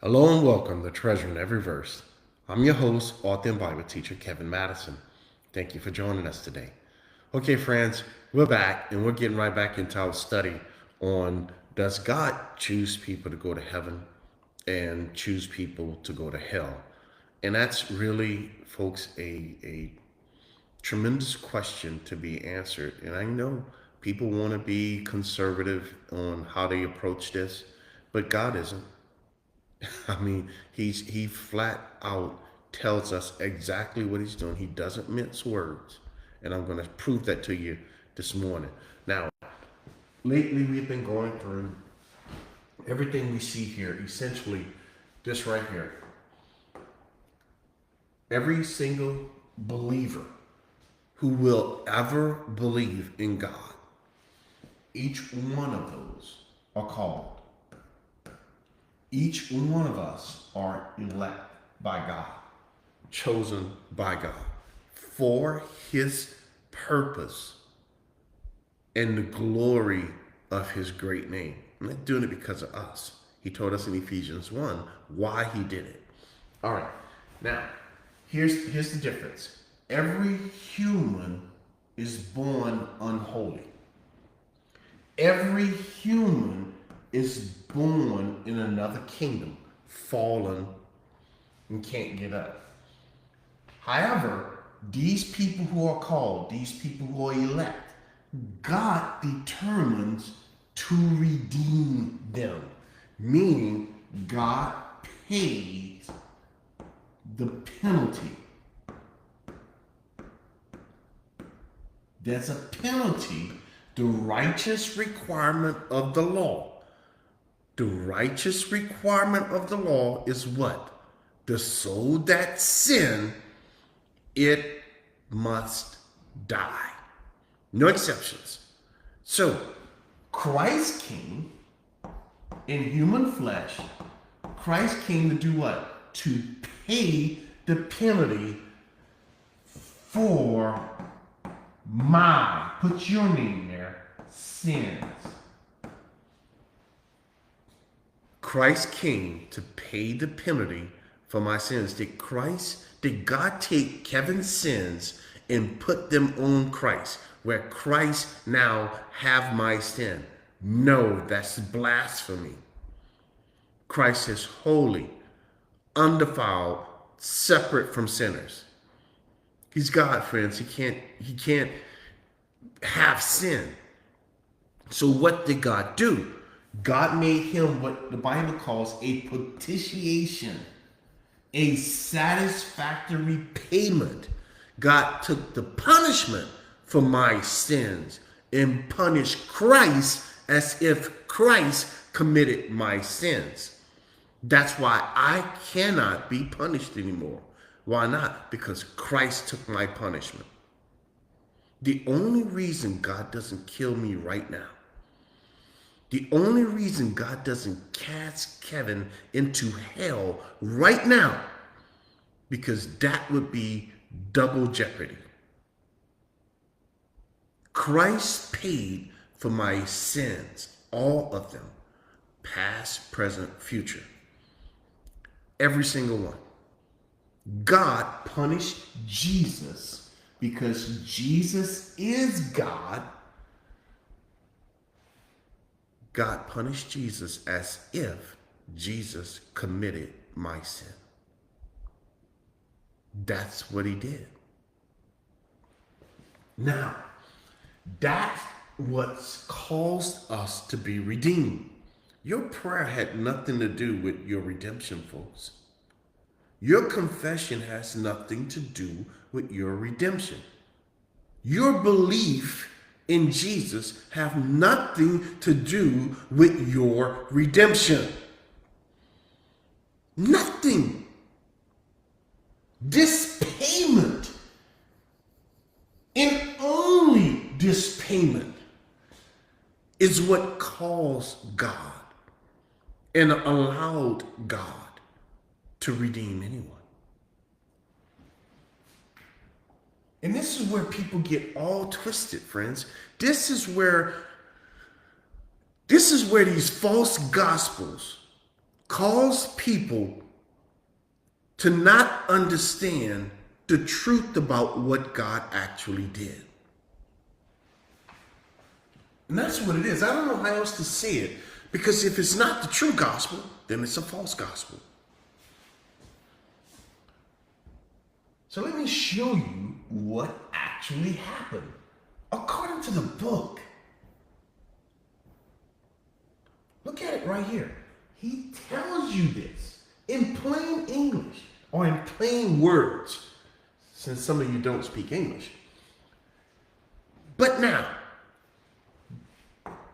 Hello and welcome to Treasure in Every Verse. I'm your host, author and Bible teacher, Kevin Madison. Thank you for joining us today. Okay, friends, we're back and we're getting right back into our study on does God choose people to go to heaven and choose people to go to hell? And that's really, folks, a tremendous question to be answered. And I know people want to be conservative on how they approach this, but God isn't. I mean, he flat out tells us exactly what he's doing. He doesn't mince words. And I'm going to prove that to you this morning. Now, lately we've been going through everything we see here, essentially this right here. Every single believer who will ever believe in God, each one of those are called. Each one of us are elect by God, chosen by God for his purpose and the glory of his great name. I'm not doing it because of us. He told us in Ephesians 1 why he did it. All right. Now, here's the difference. Every human is born unholy. Every human is born in another kingdom, fallen and can't get up. However, these people who are called, these people who are elect, God determines to redeem them, meaning God pays the penalty. There's a penalty, the righteous requirement of the law. The righteous requirement of the law is what? The soul that sin, it must die. No exceptions. So, Christ came in human flesh. Christ came to do what? To pay the penalty for put your name there, sins. Christ came to pay the penalty for my sins. Did God take Kevin's sins and put them on Christ, where Christ now have my sin? No, that's blasphemy. Christ is holy, undefiled, separate from sinners. He's God, friends. He can't have sin. So what did God do? God made him what the Bible calls a propitiation, a satisfactory payment. God took the punishment for my sins and punished Christ as if Christ committed my sins. That's why I cannot be punished anymore. Why not? Because Christ took my punishment. The only reason God doesn't kill me right now, the only reason God doesn't cast Kevin into hell right now, because that would be double jeopardy. Christ paid for my sins, all of them, past, present, future. Every single one. God punished Jesus because Jesus is God. God punished Jesus as if Jesus committed my sin. That's what he did. Now, that's what's caused us to be redeemed. Your prayer had nothing to do with your redemption, folks. Your confession has nothing to do with your redemption. Your belief in Jesus have nothing to do with your redemption. Nothing. This payment and only this payment is what caused God and allowed God to redeem anyone. And this is where people get all twisted, friends. This is where these false gospels cause people to not understand the truth about what God actually did. And that's what it is. I don't know how else to say it. Because if it's not the true gospel, then it's a false gospel. So let me show you what actually happened according to the book. Look at it right here. He tells you this in plain English or in plain words, since some of you don't speak English. But now,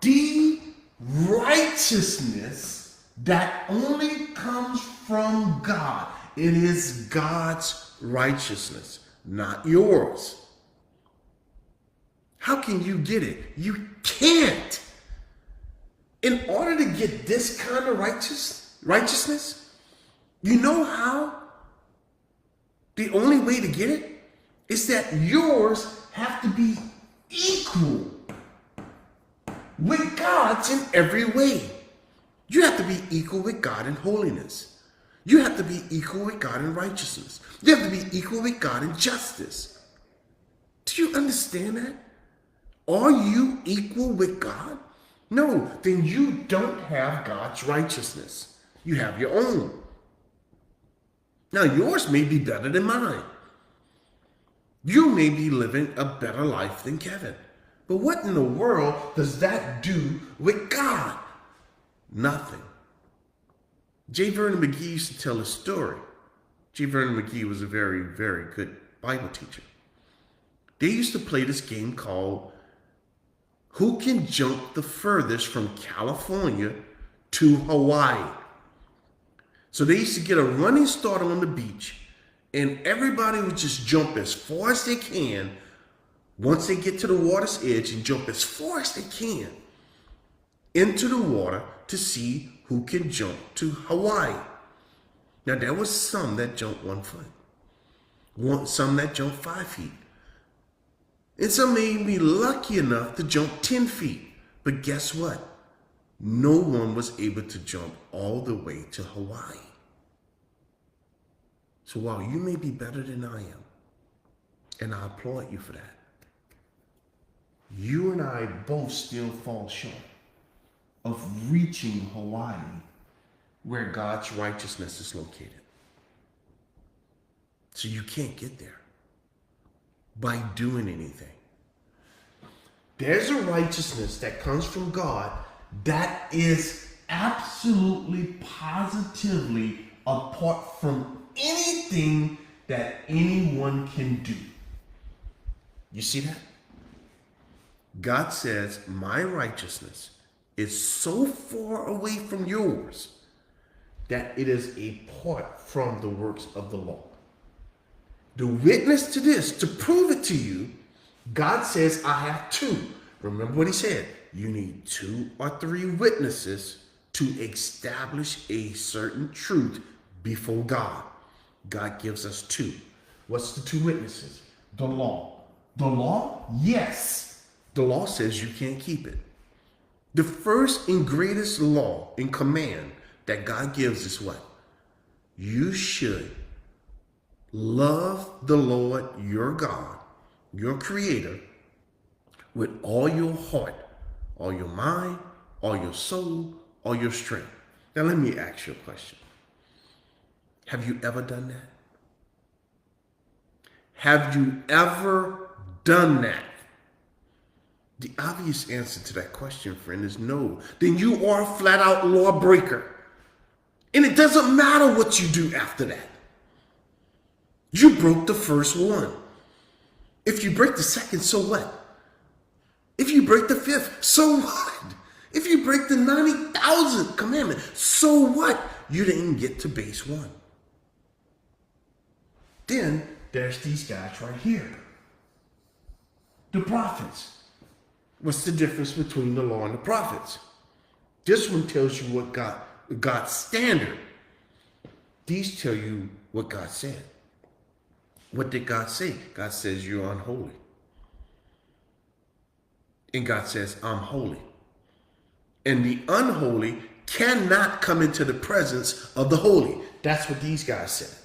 the righteousness that only comes from God, it is God's righteousness, not yours. How can you get it? You can't. In order to get this kind of righteousness, you know how? The only way to get it is that yours have to be equal with God's in every way. You have to be equal with God in holiness. You have to be equal with God in righteousness. You have to be equal with God in justice. Do you understand that? Are you equal with God? No, then you don't have God's righteousness. You have your own. Now, yours may be better than mine. You may be living a better life than Kevin. But what in the world does that do with God? Nothing. J. Vernon McGee used to tell a story. J. Vernon McGee was a very, very good Bible teacher. They used to play this game called Who Can Jump the Furthest from California to Hawaii? So they used to get a running start on the beach, and everybody would just jump as far as they can once they get to the water's edge, and jump as far as they can into the water to see who can jump to Hawaii. Now, there was some that jumped 1 foot, some that jumped 5 feet, and some may be lucky enough to jump 10 feet. But guess what? No one was able to jump all the way to Hawaii. So while you may be better than I am, and I applaud you for that, you and I both still fall short of reaching Hawaii, where God's righteousness is located. So you can't get there by doing anything. There's a righteousness that comes from God that is absolutely, positively apart from anything that anyone can do. You see that? God says, my righteousness is so far away from yours that it is apart from the works of the law. The witness to this, to prove it to you, God says, I have two. Remember what he said? You need 2 or 3 witnesses to establish a certain truth before God. God gives us 2. What's the 2 witnesses? The law. The law? Yes. The law says you can't keep it. The first and greatest law and command that God gives is what? You should love the Lord your God, your creator, with all your heart, all your mind, all your soul, all your strength. Now let me ask you a question. Have you ever done that? Have you ever done that? The obvious answer to that question, friend, is no. Then you are a flat out lawbreaker. And it doesn't matter what you do after that. You broke the first one. If you break the second, so what? If you break the 5th, so what? If you break the 90,000th commandment, so what? You didn't get to base 1. Then there's these guys right here. The prophets. What's the difference between the law and the prophets? This one tells you what God's standard. These tell you what God said. What did God say? God says you're unholy. And God says, I'm holy. And the unholy cannot come into the presence of the holy. That's what these guys said.